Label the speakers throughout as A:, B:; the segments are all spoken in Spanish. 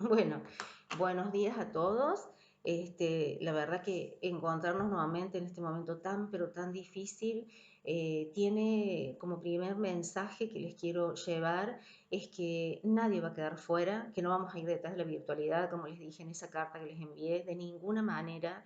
A: Bueno, buenos días a todos. La verdad que encontrarnos nuevamente en este momento tan, pero tan difícil, tiene como primer mensaje que les quiero llevar es que nadie va a quedar fuera, que no vamos a ir detrás de la virtualidad, como les dije en esa carta que les envié, de ninguna manera,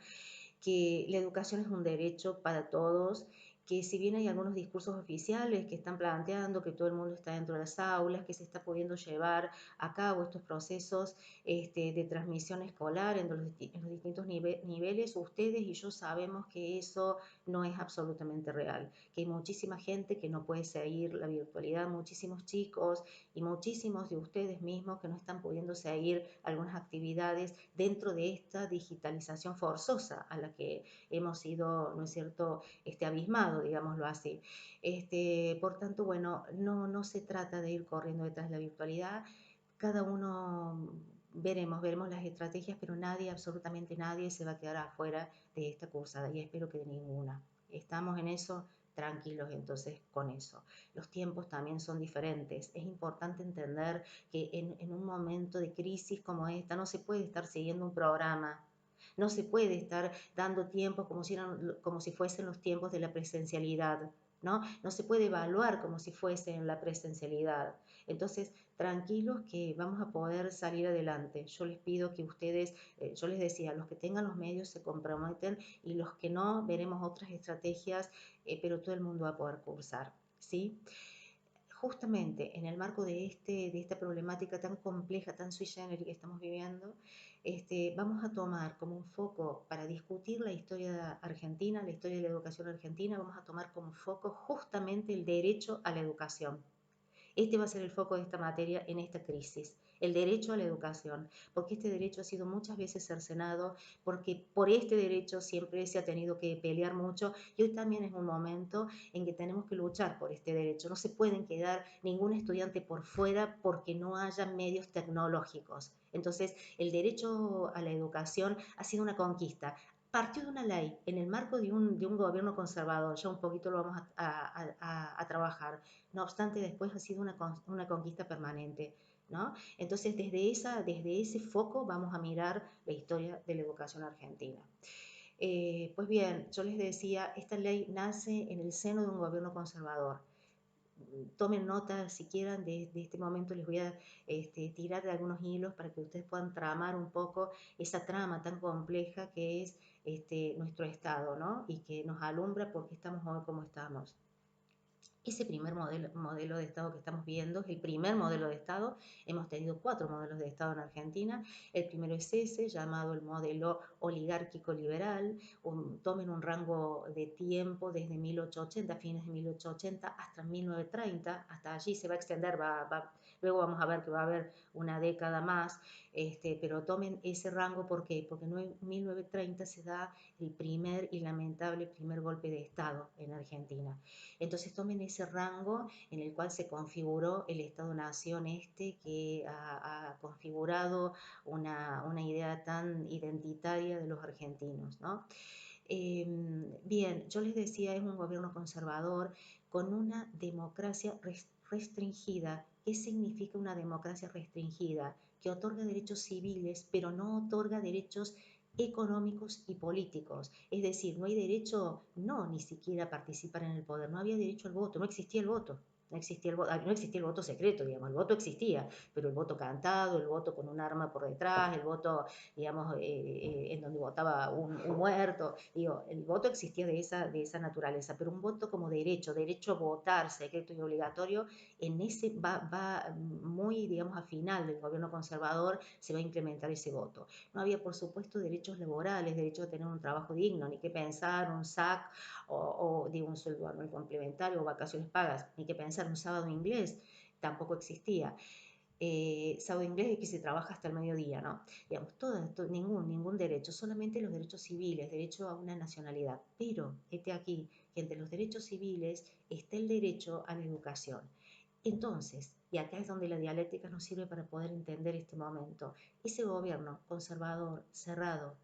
A: que la educación es un derecho para todos, que si bien hay algunos discursos oficiales que están planteando que todo el mundo está dentro de las aulas, que se está pudiendo llevar a cabo estos procesos de transmisión escolar en los distintos niveles, ustedes y yo sabemos que eso no es absolutamente real, que hay muchísima gente que no puede seguir la virtualidad, muchísimos chicos y muchísimos de ustedes mismos que no están pudiendo seguir algunas actividades dentro de esta digitalización forzosa a la que hemos sido, ¿no es cierto?, abismado, digámoslo así. Por tanto, bueno, no se trata de ir corriendo detrás de la virtualidad, cada uno veremos las estrategias, pero nadie, absolutamente nadie, se va a quedar afuera de esta cursada y espero que de ninguna. Estamos en eso, tranquilos entonces con eso. Los tiempos también son diferentes. Es importante entender que en un momento de crisis como esta no se puede estar siguiendo un programa, no se puede estar dando tiempos como si fuesen los tiempos de la presencialidad, ¿no? No se puede evaluar como si fuese en la presencialidad. Entonces, tranquilos que vamos a poder salir adelante. Yo les pido que ustedes, yo les decía, los que tengan los medios se comprometen y los que no, veremos otras estrategias, pero todo el mundo va a poder cursar, ¿sí? Justamente en el marco de esta problemática tan compleja, tan sui generis que estamos viviendo, vamos a tomar como un foco para discutir la historia argentina, la historia de la educación argentina, vamos a tomar como foco justamente el derecho a la educación. Este va a ser el foco de esta materia en esta crisis, el derecho a la educación, porque este derecho ha sido muchas veces cercenado, porque por este derecho siempre se ha tenido que pelear mucho y hoy también es un momento en que tenemos que luchar por este derecho. No se pueden quedar ningún estudiante por fuera porque no haya medios tecnológicos. Entonces, el derecho a la educación ha sido una conquista. Partió de una ley en el marco de un gobierno conservador, ya un poquito lo vamos a trabajar. No obstante, después ha sido una conquista permanente, ¿no? Entonces, desde ese foco vamos a mirar la historia de la educación argentina. Pues bien, yo les decía, esta ley nace en el seno de un gobierno conservador. Tomen nota, si quieran, de este momento les voy a tirar de algunos hilos para que ustedes puedan tramar un poco esa trama tan compleja que es nuestro Estado, ¿no? Y que nos alumbra por qué estamos hoy como estamos. Ese primer modelo de Estado que estamos viendo es el primer modelo de Estado. Hemos tenido 4 modelos de Estado en Argentina. El primero es ese, llamado el modelo oligárquico liberal. Tomen un rango de tiempo desde 1880, fines de 1880, hasta 1930. Hasta allí se va a extender, luego vamos a ver que va a haber una década más. Pero tomen ese rango, ¿por qué? Porque en 1930 se da el primer y lamentable primer golpe de Estado en Argentina. Entonces tomen ese rango en el cual se configuró el Estado-Nación que ha configurado una idea tan identitaria de los argentinos, ¿no? Bien, yo les decía, es un gobierno conservador con una democracia restringida. ¿Qué significa una democracia restringida? Que otorga derechos civiles, pero no otorga derechos económicos y políticos. Es decir, no hay derecho, no ni siquiera a participar en el poder, no había derecho al voto, no existía el voto. No existía el voto secreto, digamos, el voto existía, pero el voto cantado, el voto con un arma por detrás, el voto, digamos, en donde votaba un muerto, digo, el voto existía de esa naturaleza, pero un voto como derecho a votar, secreto y obligatorio, en ese va muy, digamos, a final del gobierno conservador se va a implementar ese voto. No había, por supuesto, derechos laborales, derecho a tener un trabajo digno, ni que pensar un SAC o digo, un sueldo anual complementario o vacaciones pagas, ni que pensar un sábado inglés, tampoco existía. Sábado inglés es que se trabaja hasta el mediodía, ¿no? Digamos, ningún derecho, solamente los derechos civiles, derecho a una nacionalidad. Pero, este aquí, que entre los derechos civiles está el derecho a la educación. Entonces, y acá es donde la dialéctica nos sirve para poder entender este momento, ese gobierno conservador, cerrado,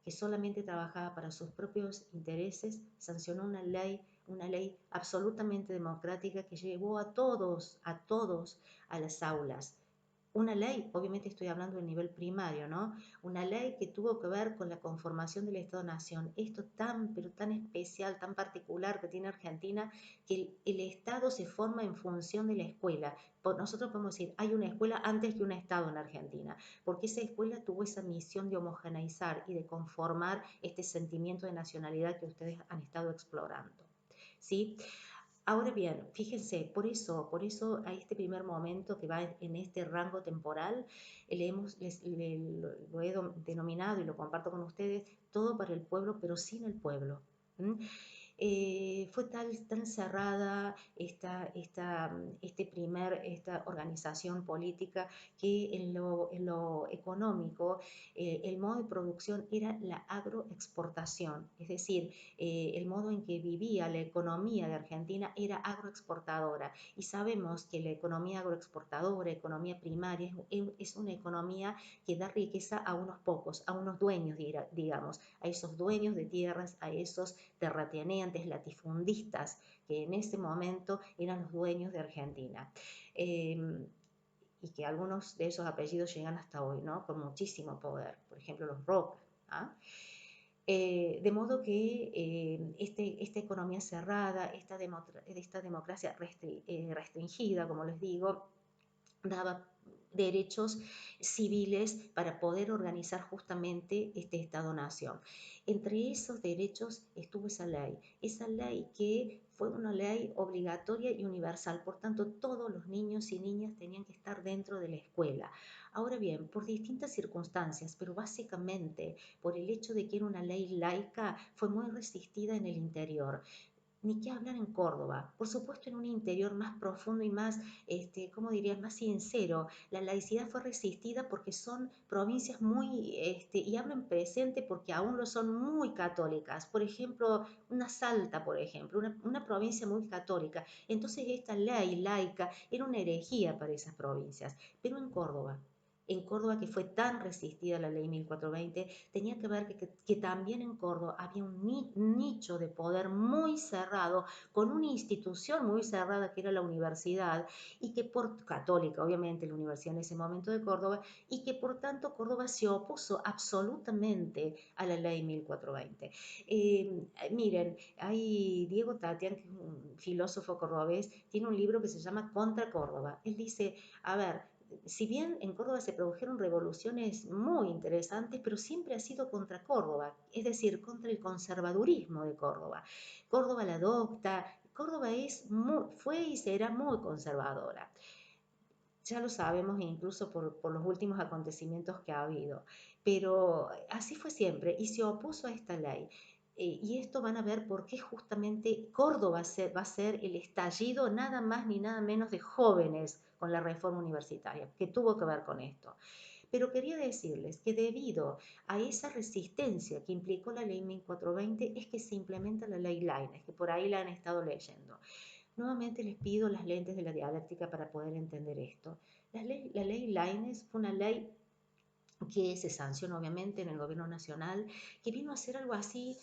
A: que solamente trabajaba para sus propios intereses, sancionó una ley absolutamente democrática que llevó a todos a las aulas. una ley, obviamente estoy hablando del nivel primario, ¿no? Una ley que tuvo que ver con la conformación del Estado-Nación. Esto tan, pero tan especial, tan particular que tiene Argentina, que el Estado se forma en función de la escuela. Nosotros podemos decir, hay una escuela antes que un Estado en Argentina, porque esa escuela tuvo esa misión de homogeneizar y de conformar este sentimiento de nacionalidad que ustedes han estado explorando. ¿Sí? Ahora bien, fíjense, por eso a este primer momento que va en este rango temporal, lo he denominado y lo comparto con ustedes, todo para el pueblo, pero sin el pueblo. ¿Mm? Fue tan cerrada esta organización política que en lo económico el modo de producción era la agroexportación, es decir, el modo en que vivía la economía de Argentina era agroexportadora y sabemos que la economía agroexportadora, economía primaria, es una economía que da riqueza a unos pocos, a unos dueños, digamos, a esos dueños de tierras, a esos terratenientes, latifundistas, que en ese momento eran los dueños de Argentina. Y que algunos de esos apellidos llegan hasta hoy, ¿no? Con muchísimo poder, por ejemplo los Roca. ¿Ah? De modo que esta economía cerrada, esta democracia restringida, como les digo, daba derechos civiles para poder organizar justamente este Estado-Nación. Entre esos derechos estuvo esa ley que fue una ley obligatoria y universal, por tanto todos los niños y niñas tenían que estar dentro de la escuela. Ahora bien, por distintas circunstancias, pero básicamente por el hecho de que era una ley laica, fue muy resistida en el interior. Ni qué hablar en Córdoba, por supuesto en un interior más profundo y más, ¿cómo diría?, más sincero. La laicidad fue resistida porque son provincias muy, y hablo en presente porque aún lo son, muy católicas. Por ejemplo, una Salta, por ejemplo, una provincia muy católica. Entonces esta ley laica era una herejía para esas provincias. Pero en Córdoba, que fue tan resistida la ley 1420, tenía que ver que también en Córdoba había un nicho de poder muy cerrado, con una institución muy cerrada que era la universidad, y que católica, obviamente, la universidad en ese momento de Córdoba, y que por tanto Córdoba se opuso absolutamente a la ley 1420. Miren, hay Diego Tatian, que es un filósofo cordobés, tiene un libro que se llama Contra Córdoba. Él dice, a ver, si bien en Córdoba se produjeron revoluciones muy interesantes, pero siempre ha sido contra Córdoba, es decir, contra el conservadurismo de Córdoba. Córdoba la adopta, Córdoba fue y será muy conservadora. Ya lo sabemos incluso por los últimos acontecimientos que ha habido, pero así fue siempre y se opuso a esta ley. Y esto van a ver por qué justamente Córdoba va a ser el estallido nada más ni nada menos de jóvenes con la reforma universitaria, que tuvo que ver con esto. Pero quería decirles que debido a esa resistencia que implicó la ley 1420 es que se implementa la ley Lainez, que por ahí la han estado leyendo. Nuevamente les pido las lentes de la dialéctica para poder entender esto. La ley Lainez fue una ley que se sancionó obviamente en el gobierno nacional, que vino a ser algo así,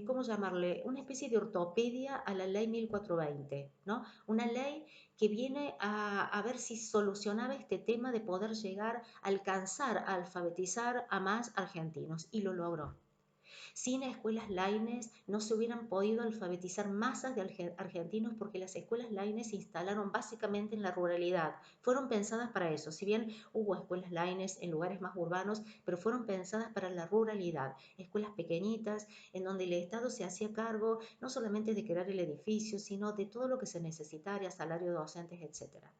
A: ¿cómo llamarle? Una especie de ortopedia a la ley 1420, ¿no? Una ley que viene a ver si solucionaba este tema de poder llegar a alcanzar, a alfabetizar a más argentinos, y lo logró. Sin escuelas Laines no se hubieran podido alfabetizar masas de argentinos, porque las escuelas Laines se instalaron básicamente en la ruralidad. Fueron pensadas para eso, si bien hubo escuelas Laines en lugares más urbanos, pero fueron pensadas para la ruralidad. Escuelas pequeñitas en donde el Estado se hacía cargo no solamente de crear el edificio, sino de todo lo que se necesitara, salario de docentes, etcétera.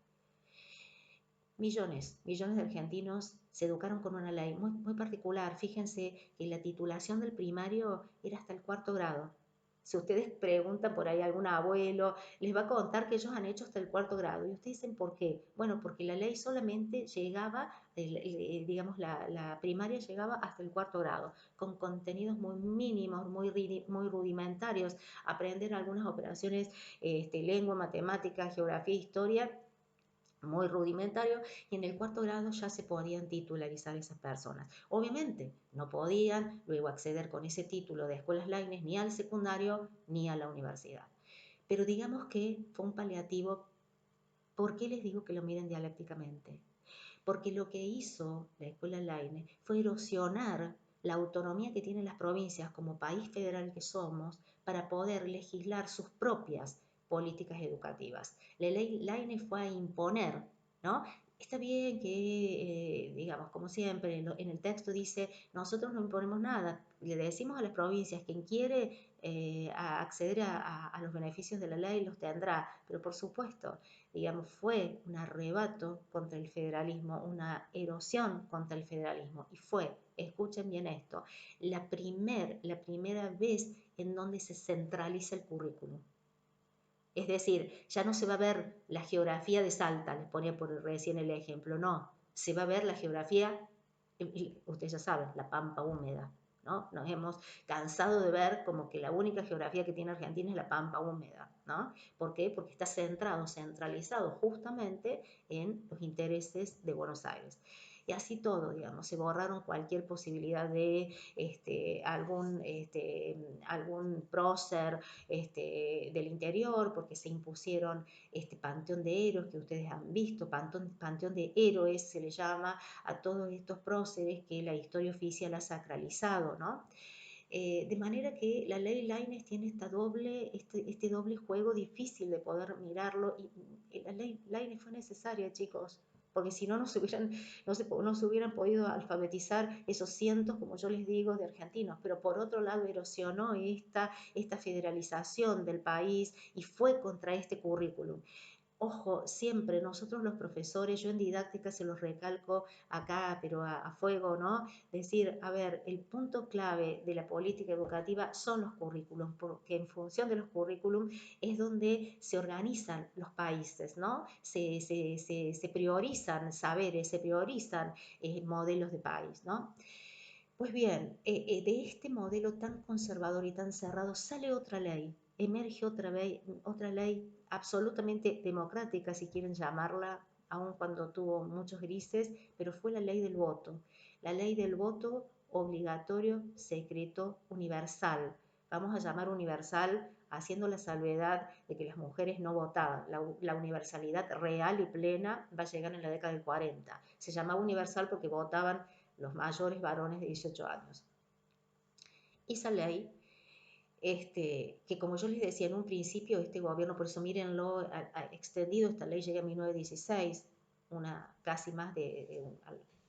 A: Millones de argentinos se educaron con una ley muy particular. Fíjense que la titulación del primario era hasta el 4.º. Si ustedes preguntan por ahí a algún abuelo, les va a contar que ellos han hecho hasta el 4.º. Y ustedes dicen, ¿por qué? Bueno, porque la ley solamente llegaba, digamos, la primaria llegaba hasta el 4.º, con contenidos muy mínimos, muy rudimentarios. Aprender algunas operaciones, lengua, matemáticas, geografía, historia, muy rudimentario, y en el 4.º ya se podían titularizar esas personas. Obviamente no podían luego acceder con ese título de escuelas Laines ni al secundario ni a la universidad. Pero digamos que fue un paliativo. ¿Por qué les digo que lo miren dialécticamente? porque lo que hizo la Escuela Laine fue erosionar la autonomía que tienen las provincias como país federal que somos para poder legislar sus propias políticas educativas. La ley Laine fue a imponer, ¿no? Está bien que, digamos, como siempre, en el texto dice, nosotros no imponemos nada, le decimos a las provincias, quien quiere acceder a los beneficios de la ley los tendrá, pero por supuesto, digamos, fue un arrebato contra el federalismo, una erosión contra el federalismo, y fue, escuchen bien esto, la primera vez en donde se centraliza el currículum. Es decir, ya no se va a ver la geografía de Salta, les ponía por recién el ejemplo, no, se va a ver la geografía, ustedes ya saben, la pampa húmeda, ¿no? Nos hemos cansado de ver como que la única geografía que tiene Argentina es la pampa húmeda, ¿no? ¿Por qué? Porque está centralizado justamente en los intereses de Buenos Aires. Y así todo, digamos, se borraron cualquier posibilidad de algún prócer del interior, porque se impusieron este panteón de héroes que ustedes han visto, panteón de héroes se le llama a todos estos próceres que la historia oficial ha sacralizado, ¿no? De manera que la ley Lainez tiene este doble juego difícil de poder mirarlo, y la ley Lainez fue necesaria, chicos, porque si no, no se hubieran podido alfabetizar esos cientos, como yo les digo, de argentinos. Pero por otro lado erosionó esta federalización del país y fue contra este currículum. Ojo, siempre nosotros los profesores, yo en didáctica se los recalco acá, pero a fuego, ¿no? Decir, a ver, el punto clave de la política educativa son los currículums, porque en función de los currículums es donde se organizan los países, ¿no? Se priorizan saberes, se priorizan modelos de país, ¿no? Pues bien, de este modelo tan conservador y tan cerrado sale otra ley, emerge otra ley absolutamente democrática, si quieren llamarla, aun cuando tuvo muchos grises, pero fue la ley del voto. La ley del voto obligatorio, secreto, universal. Vamos a llamar universal haciendo la salvedad de que las mujeres no votaban. La universalidad real y plena va a llegar en la década del 40. Se llamaba universal porque votaban los mayores varones de 18 años. Esa ley, que como yo les decía en un principio, este gobierno, por eso mírenlo, ha extendido, esta ley llega en 1916, casi más de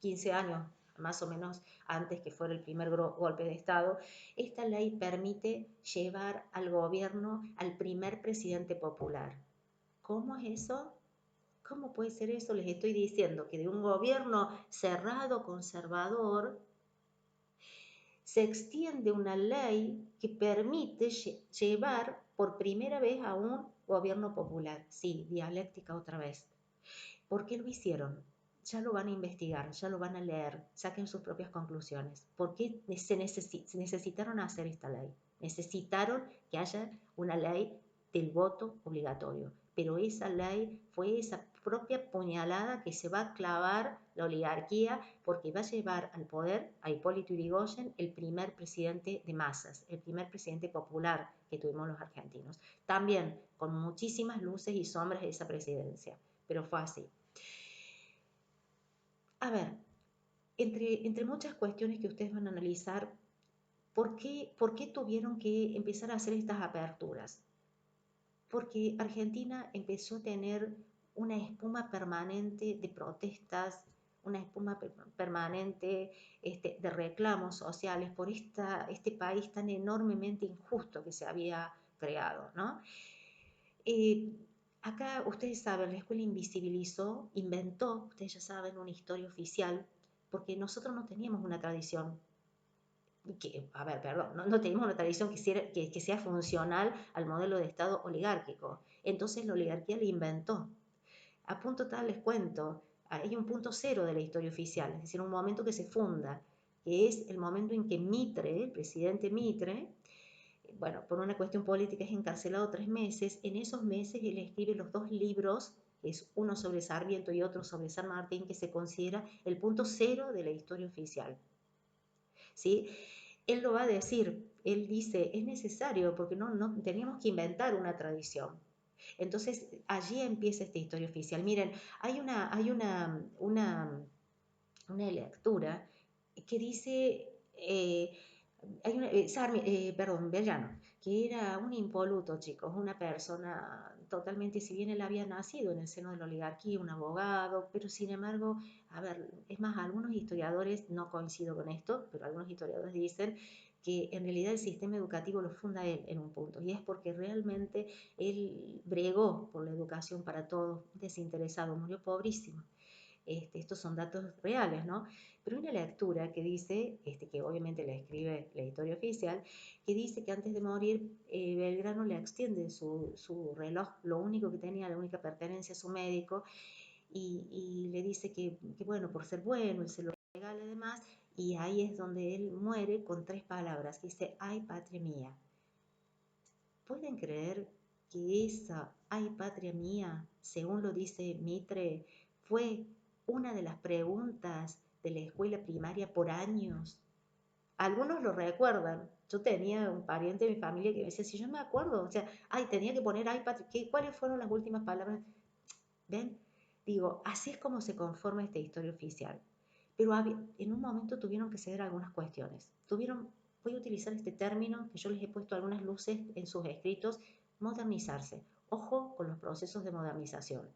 A: 15 años, más o menos antes que fuera el primer golpe de Estado. Esta ley permite llevar al gobierno al primer presidente popular. ¿Cómo es eso? ¿Cómo puede ser eso? Les estoy diciendo que de un gobierno cerrado, conservador, se extiende una ley que permite llevar por primera vez a un gobierno popular. Sí, dialéctica otra vez. ¿Por qué lo hicieron? Ya lo van a investigar, ya lo van a leer, saquen sus propias conclusiones. ¿Por qué se necesitaron hacer esta ley? Necesitaron que haya una ley del voto obligatorio, pero esa ley fue esa propia puñalada que se va a clavar la oligarquía, porque va a llevar al poder a Hipólito Yrigoyen, el primer presidente de masas, el primer presidente popular que tuvimos los argentinos. También con muchísimas luces y sombras de esa presidencia, pero fue así. A ver, entre muchas cuestiones que ustedes van a analizar, ¿por qué tuvieron que empezar a hacer estas aperturas? Porque Argentina empezó a tener una espuma permanente de protestas, una espuma permanente de reclamos sociales por este país tan enormemente injusto que se había creado, ¿no? Acá ustedes saben, la escuela invisibilizó, inventó, ustedes ya saben, una historia oficial, porque nosotros no teníamos una tradición no teníamos una tradición que sea funcional al modelo de Estado oligárquico. Entonces la oligarquía la inventó. A punto tal les cuento, hay un punto cero de la historia oficial, es decir, un momento que se funda, que es el momento en que Mitre, el presidente Mitre, bueno, por una cuestión política es encarcelado 3 meses. En esos meses él escribe los 2 libros, es uno sobre Sarmiento y otro sobre San Martín, que se considera el punto cero de la historia oficial. ¿Sí? Él lo va a decir, él dice, es necesario porque no teníamos que inventar una tradición. Entonces, allí empieza esta historia oficial. Miren, hay una lectura que dice, Belgrano, que era un impoluto, chicos, una persona totalmente, si bien él había nacido en el seno de la oligarquía, un abogado, pero sin embargo, a ver, es más, algunos historiadores, no coincido con esto, pero algunos historiadores dicen que en realidad el sistema educativo lo funda él en un punto, y es porque realmente él bregó por la educación para todos, desinteresado, murió pobrísimo. Estos son datos reales, ¿no? Pero hay una lectura que dice, que obviamente la escribe la historia oficial, que dice que antes de morir Belgrano le extiende su reloj, lo único que tenía, la única pertenencia a su médico, y le dice que, bueno, por ser bueno, él se lo regala y demás, y ahí es donde él muere con 3 palabras, dice, ay, patria mía. ¿Pueden creer que esa ay, patria mía, según lo dice Mitre, fue una de las preguntas de la escuela primaria por años? Algunos lo recuerdan. Yo tenía un pariente de mi familia que me decía, si yo me acuerdo, o sea, ay, tenía que poner ay, patria, ¿cuáles fueron las últimas palabras? ¿Ven? Digo, así es como se conforma esta historia oficial. Pero en un momento tuvieron que ceder algunas cuestiones. Voy a utilizar este término que yo les he puesto algunas luces en sus escritos, modernizarse. Ojo con los procesos de modernización.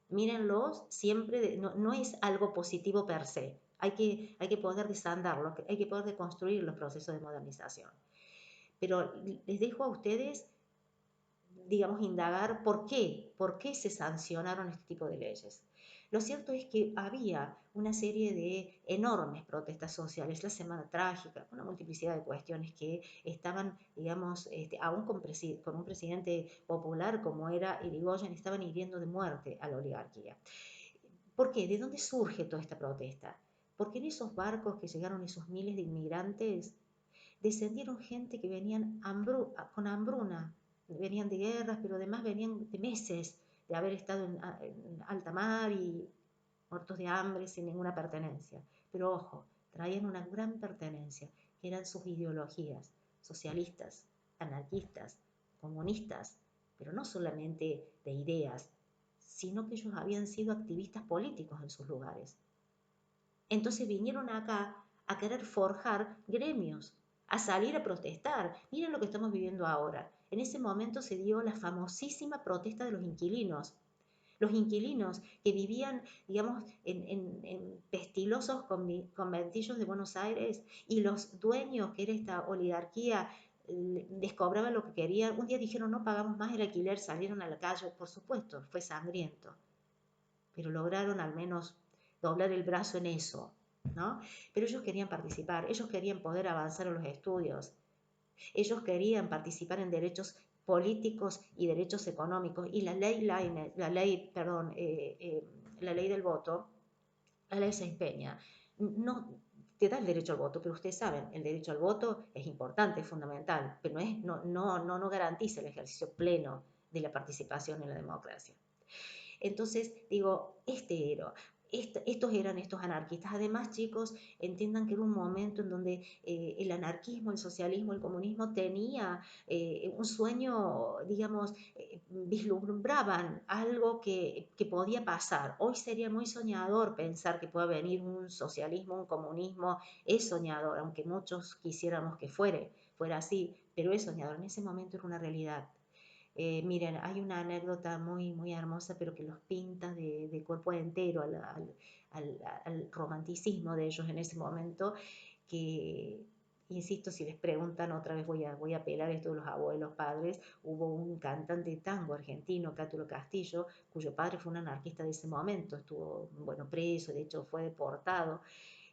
A: Mírenlos siempre, no es algo positivo per se. Hay que poder desandarlo, hay que poder deconstruir los procesos de modernización. Pero les dejo a ustedes, digamos, indagar por qué se sancionaron este tipo de leyes. Lo cierto es que había una serie de enormes protestas sociales, la Semana Trágica, una multiplicidad de cuestiones que estaban, digamos, aún con un presidente popular como era Irigoyen, estaban hiriendo de muerte a la oligarquía. ¿Por qué? ¿De dónde surge toda esta protesta? Porque en esos barcos que llegaron esos miles de inmigrantes, descendieron gente que venían con hambruna, venían de guerras, pero además venían de meses de haber estado en alta mar y muertos de hambre sin ninguna pertenencia. Pero ojo, traían una gran pertenencia, que eran sus ideologías, socialistas, anarquistas, comunistas, pero no solamente de ideas, sino que ellos habían sido activistas políticos en sus lugares. Entonces vinieron acá a querer forjar gremios, a salir a protestar. Miren lo que estamos viviendo ahora. En ese momento se dio la famosísima protesta de los inquilinos. Los inquilinos que vivían, digamos, en pestilosos conventillos de Buenos Aires, y los dueños, que era esta oligarquía, les cobraban lo que querían. Un día dijeron, no pagamos más el alquiler, salieron a la calle. Por supuesto, fue sangriento, pero lograron al menos doblar el brazo en eso, ¿no? Pero ellos querían participar, ellos querían poder avanzar en los estudios, ellos querían participar en derechos políticos y derechos económicos, y la ley del voto, la ley Peña, no te da el derecho al voto, pero ustedes saben, el derecho al voto es importante, es fundamental, pero no garantiza el ejercicio pleno de la participación en la democracia. Entonces, digo, estos eran estos anarquistas. Además, chicos, entiendan que era un momento en donde el anarquismo, el socialismo, el comunismo tenía un sueño, digamos, vislumbraban algo que podía pasar. Hoy sería muy soñador pensar que pueda venir un socialismo, un comunismo. Es soñador, aunque muchos quisiéramos que fuera así, pero es soñador. En ese momento era una realidad. Miren, hay una anécdota muy, muy hermosa, pero que los pinta de cuerpo entero al romanticismo de ellos en ese momento, que, insisto, si les preguntan, otra vez voy a apelar esto de los abuelos, padres. Hubo un cantante de tango argentino, Cátulo Castillo, cuyo padre fue un anarquista de ese momento, estuvo, bueno, preso, de hecho fue deportado.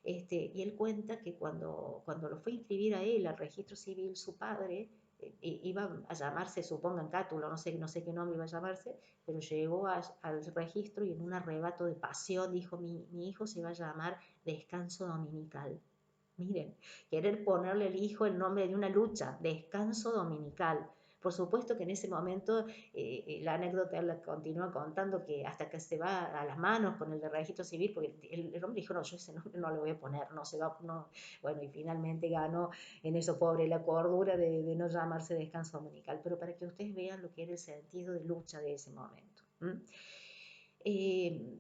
A: Y él cuenta que cuando lo fue a inscribir a él al registro civil, su padre iba a llamarse, supongan Cátulo, no sé qué nombre iba a llamarse, pero llegó al registro y en un arrebato de pasión dijo, mi hijo se va a llamar Descanso Dominical. Miren, querer ponerle al hijo el nombre de una lucha, Descanso Dominical, Por supuesto que en ese momento la anécdota la continúa contando que hasta que se va a las manos con el de registro civil, porque el hombre dijo, no, yo ese nombre no lo voy a poner, no se va, no. Bueno, y finalmente ganó en eso, pobre, la cordura de no llamarse descanso dominical, pero para que ustedes vean lo que era el sentido de lucha de ese momento. Eh,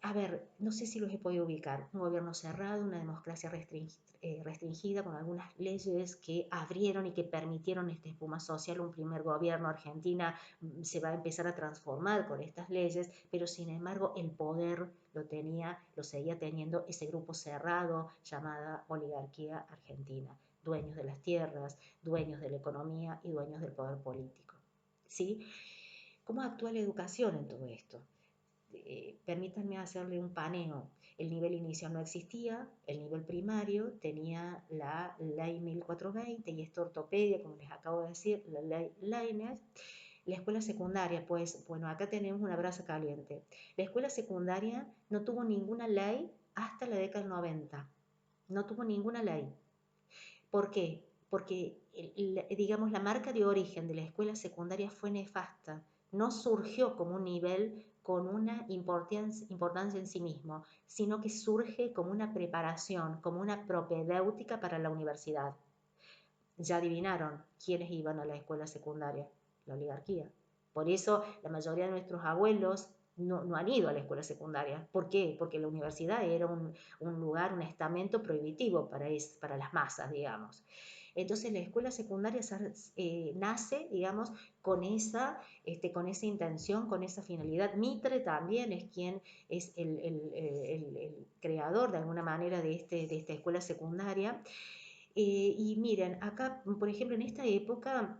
A: a ver, no sé si los he podido ubicar. Un gobierno cerrado, una democracia restringida con algunas leyes que abrieron y que permitieron esta espuma social. Un primer gobierno, Argentina, se va a empezar a transformar con estas leyes, pero sin embargo el poder lo seguía teniendo ese grupo cerrado llamada oligarquía argentina. Dueños de las tierras, dueños de la economía y dueños del poder político. ¿Sí? ¿Cómo actúa la educación en todo esto? Permítanme hacerle un paneo. El nivel inicial no existía, el nivel primario tenía la ley 1420 y esta ortopedia, como les acabo de decir, la ley Lainez. La escuela secundaria, pues bueno, acá tenemos una brasa caliente. La escuela secundaria no tuvo ninguna ley hasta la década del 90. No tuvo ninguna ley. ¿Por qué? Porque, digamos, la marca de origen de la escuela secundaria fue nefasta. No surgió como un nivel con una importancia en sí mismo, sino que surge como una preparación, como una propedéutica para la universidad. Ya adivinaron quiénes iban a la escuela secundaria, la oligarquía. Por eso la mayoría de nuestros abuelos no han ido a la escuela secundaria. ¿Por qué? Porque la universidad era un lugar, un estamento prohibitivo para las masas, digamos. Entonces la escuela secundaria nace, digamos, con esa intención, con esa finalidad. Mitre también es quien es el creador de alguna manera de esta escuela secundaria. Y miren, acá, por ejemplo, en esta época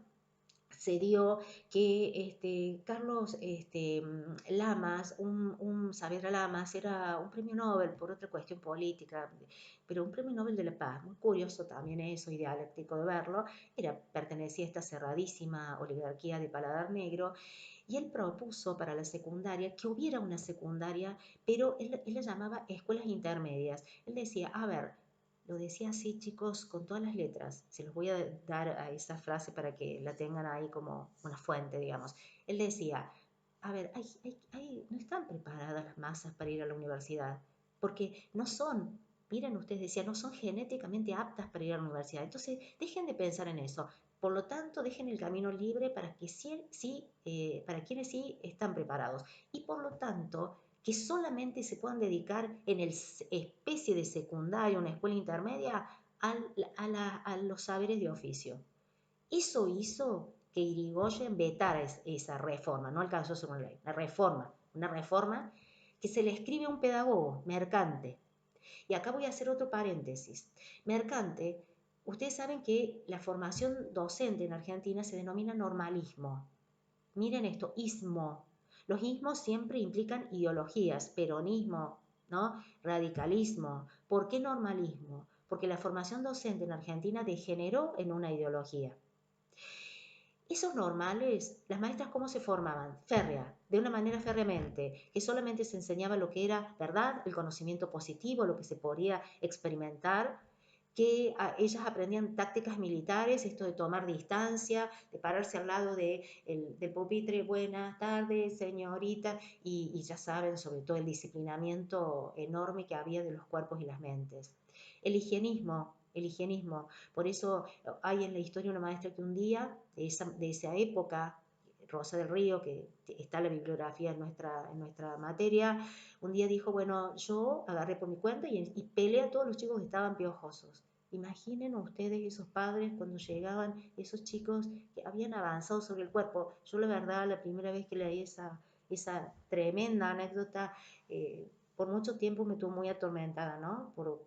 A: se dio que Carlos Lamas, Saavedra Lamas, era un premio Nobel por otra cuestión política, pero un premio Nobel de la Paz, muy curioso también eso y dialéctico de verlo, pertenecía a esta cerradísima oligarquía de paladar negro, y él propuso para la secundaria que hubiera una secundaria, pero él la llamaba escuelas intermedias. Él decía, a ver, lo decía así, chicos, con todas las letras. Se los voy a dar a esa frase para que la tengan ahí como una fuente, digamos. Él decía, a ver, no están preparadas las masas para ir a la universidad, porque no son, miren ustedes, decía, no son genéticamente aptas para ir a la universidad. Entonces, dejen de pensar en eso. Por lo tanto, dejen el camino libre para que para quienes sí están preparados. Y por lo tanto, que solamente se puedan dedicar en el especie de secundaria, una escuela intermedia, a los saberes de oficio. Eso hizo que Irigoyen vetara esa reforma, no alcanzó a ser una ley, una reforma que se le escribe a un pedagogo, Mercante. Y acá voy a hacer otro paréntesis. Mercante, ustedes saben que la formación docente en Argentina se denomina normalismo. Miren esto, ismo. Los ismos siempre implican ideologías, peronismo, ¿no? Radicalismo. ¿Por qué normalismo? Porque la formación docente en Argentina degeneró en una ideología. Esos normales, las maestras cómo se formaban, férrea, de una manera férreamente, que solamente se enseñaba lo que era verdad, el conocimiento positivo, lo que se podía experimentar, que ellas aprendían tácticas militares, esto de tomar distancia, de pararse al lado del pupitre, buenas tardes, señorita, y ya saben, sobre todo el disciplinamiento enorme que había de los cuerpos y las mentes. El higienismo. Por eso hay en la historia una maestra que un día, de esa época, Rosa del Río, que está en la bibliografía en nuestra materia, un día dijo, bueno, yo agarré por mi cuenta y peleé a todos los chicos que estaban piojosos. Imaginen ustedes esos padres cuando llegaban esos chicos que habían avanzado sobre el cuerpo. Yo la verdad, la primera vez que leí esa tremenda anécdota, por mucho tiempo me tuvo muy atormentada, ¿no? Por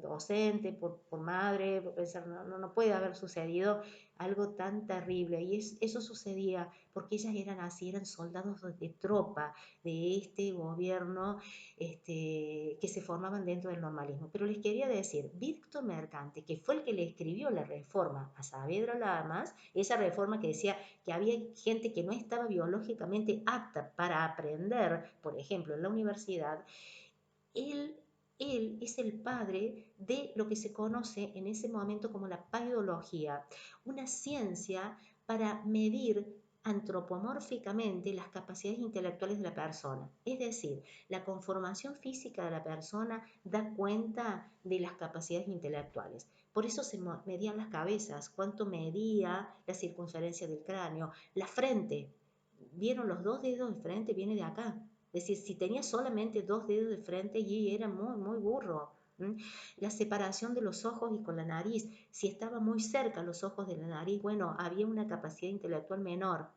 A: docente, por madre, por pensar, no puede haber sucedido algo tan terrible. Y eso sucedía porque ellas eran así, eran soldados de tropa de este gobierno que se formaban dentro del normalismo. Pero les quería decir, Víctor Mercante, que fue el que le escribió la reforma a Saavedra Lamas, esa reforma que decía que había gente que no estaba biológicamente apta para aprender, por ejemplo, en la universidad, él él es el padre de lo que se conoce en ese momento como la paidología, una ciencia para medir antropomórficamente las capacidades intelectuales de la persona. Es decir, la conformación física de la persona da cuenta de las capacidades intelectuales. Por eso se medían las cabezas, cuánto medía la circunferencia del cráneo, la frente. ¿Vieron los dos dedos de frente? Viene de acá. Es decir, si tenía solamente dos dedos de frente y era muy, muy burro. La separación de los ojos y con la nariz, si estaba muy cerca los ojos de la nariz, bueno, había una capacidad intelectual menor.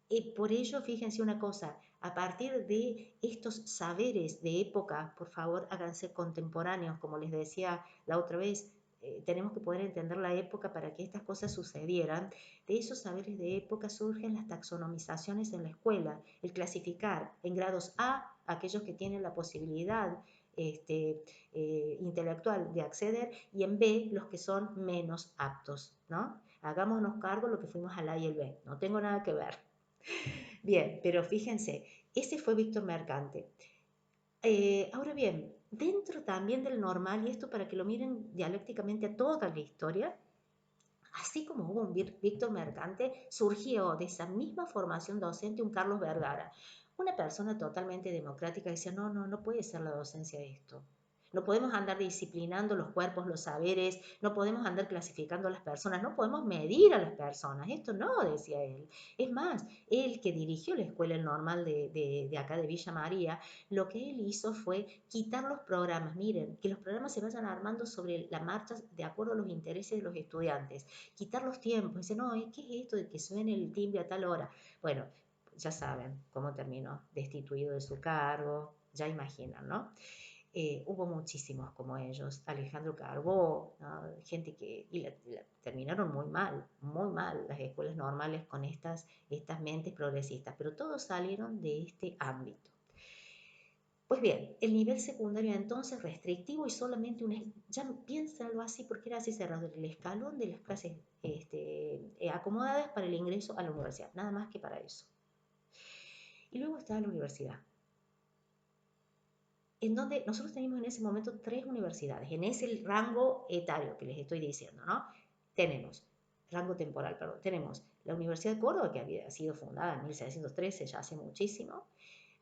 A: Y por ello, fíjense una cosa, a partir de estos saberes de época, por favor, háganse contemporáneos, como les decía la otra vez, tenemos que poder entender la época para que estas cosas sucedieran. De esos saberes de época surgen las taxonomizaciones en la escuela, el clasificar en grados A aquellos que tienen la posibilidad intelectual de acceder y en B los que son menos aptos, ¿no? Hagámonos cargo lo que fuimos al A y el B, no tengo nada que ver. Bien, pero fíjense, ese fue Víctor Mercante. Ahora bien, dentro también del normal, y esto para que lo miren dialécticamente a toda la historia, así como hubo un Víctor Mercante, surgió de esa misma formación docente un Carlos Vergara, una persona totalmente democrática que decía, no, no, no puede ser la docencia esto. No podemos andar disciplinando los cuerpos, los saberes, no podemos andar clasificando a las personas, no podemos medir a las personas. Esto no, decía él. Es más, él que dirigió la escuela normal de acá de Villa María, lo que él hizo fue quitar los programas. Miren, que los programas se vayan armando sobre la marcha de acuerdo a los intereses de los estudiantes. Quitar los tiempos. Dice, no, ¿qué es esto de que suene el timbre a tal hora? Bueno, ya saben cómo terminó, destituido de su cargo, ya imaginan, ¿no? Hubo muchísimos como ellos, Alejandro Carbó, ¿no? Gente que terminaron muy mal las escuelas normales con estas mentes progresistas, pero todos salieron de este ámbito. Pues bien, el nivel secundario entonces restrictivo y solamente ya piénsalo así porque era así cerrado, el escalón de las clases acomodadas para el ingreso a la universidad, nada más que para eso. Y luego está la universidad, en donde nosotros teníamos en ese momento 3 universidades, en ese rango etario que les estoy diciendo, ¿no? Tenemos, rango temporal, perdón, tenemos la Universidad de Córdoba, que había sido fundada en 1713, ya hace muchísimo,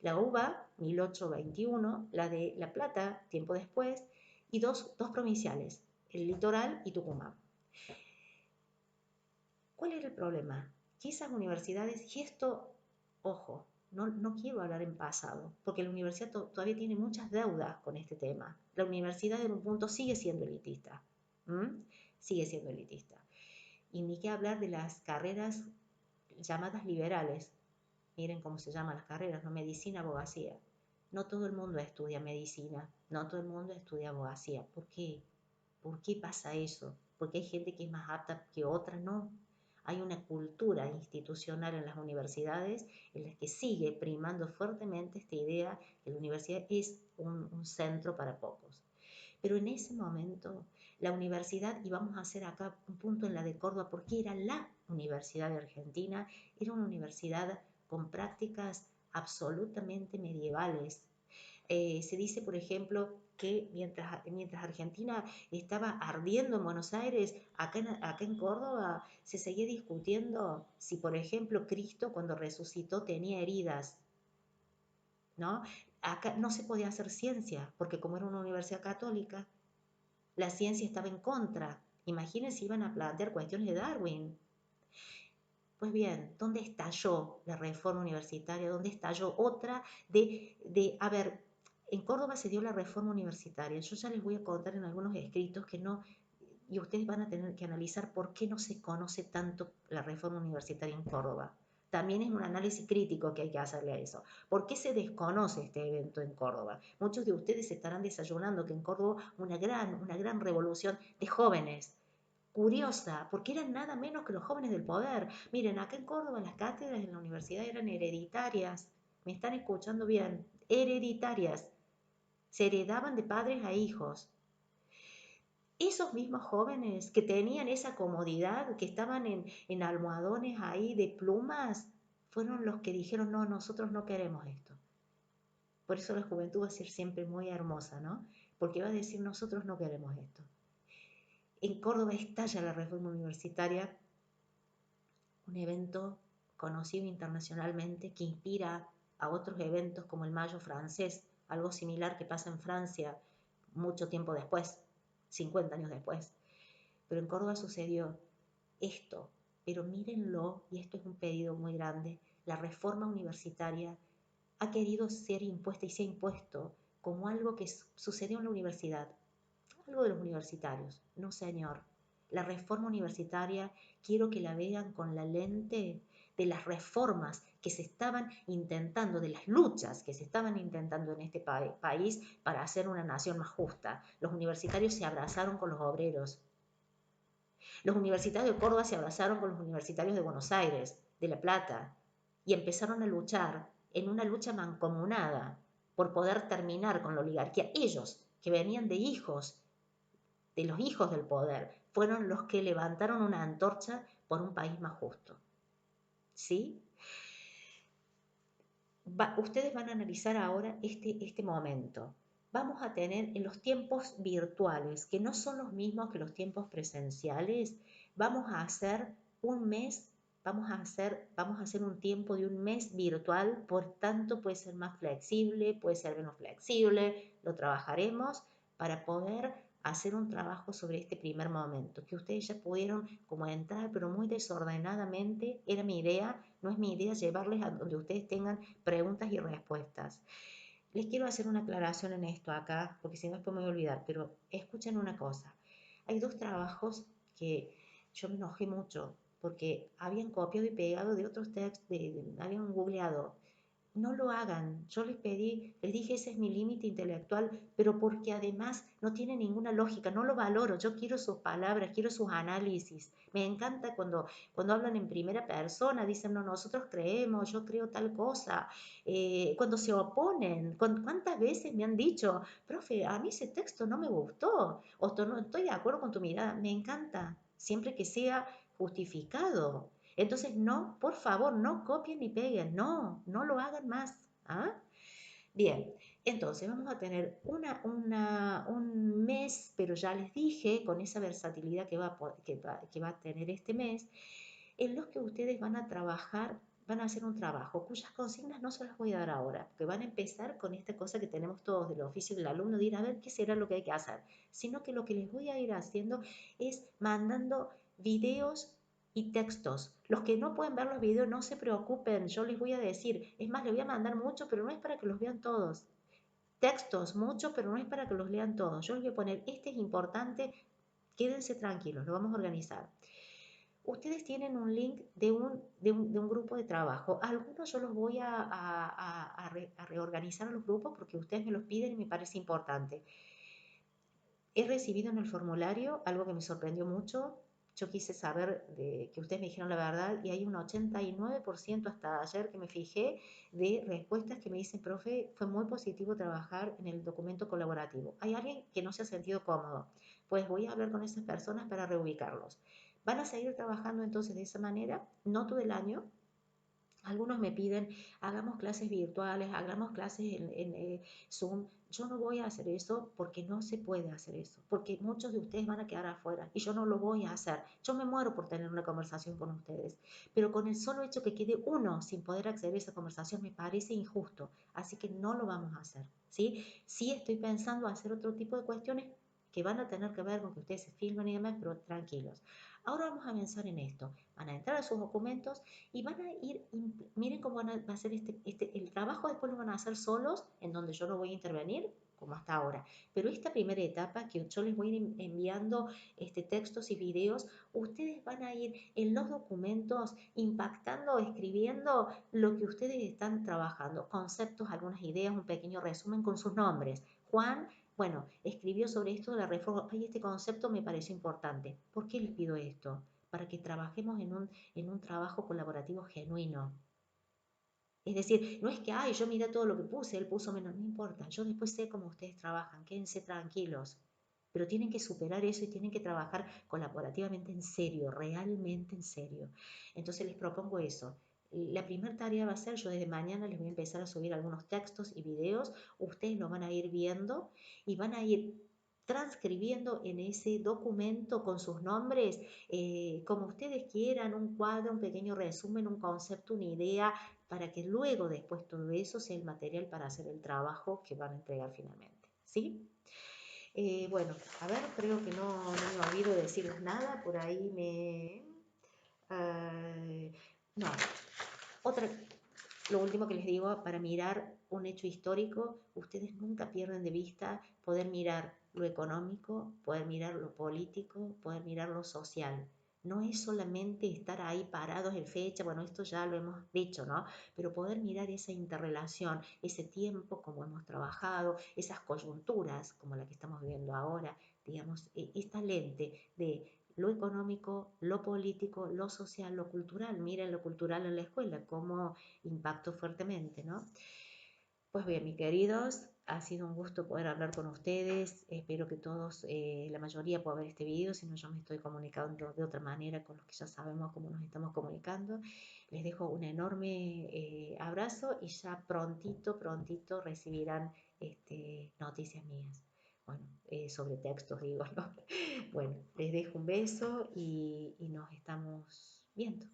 A: la UBA, 1821, la de La Plata, tiempo después, y dos provinciales, el Litoral y Tucumán. ¿Cuál era el problema? Que esas universidades, y esto, ojo, no quiero hablar en pasado, porque la universidad todavía tiene muchas deudas con este tema. La universidad en un punto sigue siendo elitista. Sigue siendo elitista. Y ni qué hablar de las carreras llamadas liberales. Miren cómo se llaman las carreras, ¿no? Medicina, abogacía. No todo el mundo estudia medicina, no todo el mundo estudia abogacía. ¿Por qué? ¿Por qué pasa eso? Porque hay gente que es más apta que otra, no. Hay una cultura institucional en las universidades en la que sigue primando fuertemente esta idea que la universidad es un centro para pocos. Pero en ese momento la universidad, y vamos a hacer acá un punto en la de Córdoba, porque era la Universidad de Argentina, era una universidad con prácticas absolutamente medievales. Se dice, por ejemplo, que mientras Argentina estaba ardiendo en Buenos Aires, acá en Córdoba se seguía discutiendo si, por ejemplo, Cristo cuando resucitó tenía heridas, ¿no? Acá no se podía hacer ciencia, porque como era una universidad católica, la ciencia estaba en contra. Imagínense, iban a plantear cuestiones de Darwin. Pues bien, ¿dónde estalló la reforma universitaria? ¿Dónde estalló otra a ver, en Córdoba se dio la reforma universitaria. Yo ya les voy a contar en algunos escritos que no, y ustedes van a tener que analizar por qué no se conoce tanto la reforma universitaria en Córdoba. También es un análisis crítico que hay que hacerle a eso. ¿Por qué se desconoce este evento en Córdoba? Muchos de ustedes estarán desayunando que en Córdoba una gran revolución de jóvenes, curiosa, porque eran nada menos que los jóvenes del poder. Miren, acá en Córdoba las cátedras en la universidad eran hereditarias. ¿Me están escuchando bien? Hereditarias. Se heredaban de padres a hijos. Esos mismos jóvenes que tenían esa comodidad, que estaban en almohadones ahí de plumas, fueron los que dijeron, no, nosotros no queremos esto. Por eso la juventud va a ser siempre muy hermosa, ¿no? Porque va a decir, nosotros no queremos esto. En Córdoba estalla la reforma universitaria un evento conocido internacionalmente que inspira a otros eventos como el Mayo francés, algo similar que pasa en Francia mucho tiempo después, 50 años después. Pero en Córdoba sucedió esto, pero mírenlo, y esto es un pedido muy grande, la reforma universitaria ha querido ser impuesta y se ha impuesto como algo que sucedió en la universidad, algo de los universitarios. No, señor. La reforma universitaria quiero que la vean con la lente de las reformas que se estaban intentando, de las luchas que se estaban intentando en este país para hacer una nación más justa. Los universitarios se abrazaron con los obreros. Los universitarios de Córdoba se abrazaron con los universitarios de Buenos Aires, de La Plata, y empezaron a luchar en una lucha mancomunada por poder terminar con la oligarquía. Ellos, que venían de los hijos del poder, fueron los que levantaron una antorcha por un país más justo. ¿Sí? Ustedes van a analizar ahora este momento. Vamos a tener en los tiempos virtuales, que no son los mismos que los tiempos presenciales, vamos a hacer un mes, vamos a hacer un tiempo de un mes virtual, por tanto puede ser más flexible, puede ser menos flexible, lo trabajaremos para poder hacer un trabajo sobre este primer momento, que ustedes ya pudieron como entrar, pero muy desordenadamente, era mi idea, no es mi idea llevarles a donde ustedes tengan preguntas y respuestas. Les quiero hacer una aclaración en esto acá, porque si no después me voy a olvidar, pero escuchen una cosa. Hay dos trabajos que yo me enojé mucho, porque habían copiado y pegado de otros textos, habían googleado. No lo hagan. Yo les pedí, les dije, ese es mi límite intelectual, pero porque además no tiene ninguna lógica, no lo valoro. Yo quiero sus palabras, quiero sus análisis. Me encanta cuando hablan en primera persona, dicen, no, nosotros creemos, yo creo tal cosa. Cuando se oponen, ¿cuántas veces me han dicho, profe, a mí ese texto no me gustó, o no estoy de acuerdo con tu mirada? Me encanta, siempre que sea justificado. Entonces, no, por favor, no copien ni peguen, no, no lo hagan más. ¿Ah? Bien, entonces vamos a tener un mes, pero ya les dije, con esa versatilidad que va a tener este mes, en los que ustedes van a trabajar, van a hacer un trabajo cuyas consignas no se las voy a dar ahora, porque van a empezar con esta cosa que tenemos todos del oficio del alumno, de ir a ver qué será lo que hay que hacer, sino que lo que les voy a ir haciendo es mandando videos y textos. Los que no pueden ver los videos no se preocupen, yo les voy a decir, es más, les voy a mandar mucho, pero no es para que los vean todos. Textos, mucho, pero no es para que los lean todos. Yo les voy a poner, este es importante, quédense tranquilos, lo vamos a organizar. Ustedes tienen un link de un grupo de trabajo. Algunos yo los voy a reorganizar a los grupos porque ustedes me los piden y me parece importante. He recibido en el formulario algo que me sorprendió mucho. Yo quise saber que ustedes me dijeron la verdad y hay un 89% hasta ayer que me fijé de respuestas que me dicen, profe, fue muy positivo trabajar en el documento colaborativo. ¿Hay alguien que no se ha sentido cómodo? Pues voy a hablar con esas personas para reubicarlos. Van a seguir trabajando entonces de esa manera, no todo el año. Algunos me piden, hagamos clases virtuales, hagamos clases en Zoom. Yo no voy a hacer eso porque no se puede hacer eso, porque muchos de ustedes van a quedar afuera y yo no lo voy a hacer. Yo me muero por tener una conversación con ustedes, pero con el solo hecho que quede uno sin poder acceder a esa conversación me parece injusto, así que no lo vamos a hacer, ¿sí? Sí estoy pensando hacer otro tipo de cuestiones que van a tener que ver con que ustedes se filmen y demás, pero tranquilos. Ahora vamos a pensar en esto. Van a entrar a sus documentos y van a ir, miren cómo va a ser el trabajo, después lo van a hacer solos, en donde yo no voy a intervenir, como hasta ahora. Pero esta primera etapa que yo les voy a ir enviando textos y videos, ustedes van a ir en los documentos impactando, escribiendo lo que ustedes están trabajando, conceptos, algunas ideas, un pequeño resumen con sus nombres. Juan, bueno, escribió sobre esto de la reforma, y este concepto me pareció importante. ¿Por qué les pido esto? Para que trabajemos en un trabajo colaborativo genuino. Es decir, no es que, ay, yo miré todo lo que puse, él puso menos, no importa, yo después sé cómo ustedes trabajan, quédense tranquilos. Pero tienen que superar eso y tienen que trabajar colaborativamente en serio, realmente en serio. Entonces les propongo eso. La primera tarea va a ser, yo desde mañana les voy a empezar a subir algunos textos y videos, ustedes lo van a ir viendo y van a ir transcribiendo en ese documento con sus nombres, como ustedes quieran, un cuadro, un pequeño resumen, un concepto, una idea, para que luego después todo eso sea el material para hacer el trabajo que van a entregar finalmente. ¿Sí? Bueno, a ver, creo que no me olvido de decirles nada, por ahí no, otra, lo último que les digo, para mirar un hecho histórico, ustedes nunca pierden de vista poder mirar lo económico, poder mirar lo político, poder mirar lo social. No es solamente estar ahí parados en fecha, bueno, esto ya lo hemos dicho, ¿no? Pero poder mirar esa interrelación, ese tiempo, como hemos trabajado, esas coyunturas, como la que estamos viviendo ahora, digamos, esta lente de lo económico, lo político, lo social, lo cultural. Miren lo cultural en la escuela, cómo impactó fuertemente, ¿no? Pues bien, mis queridos, ha sido un gusto poder hablar con ustedes. Espero que todos, la mayoría pueda ver este video, si no yo me estoy comunicando de otra manera con los que ya sabemos cómo nos estamos comunicando. Les dejo un enorme abrazo y ya prontito, prontito recibirán noticias mías. Bueno, sobre textos digo, ¿no? Bueno, les dejo un beso y nos estamos viendo.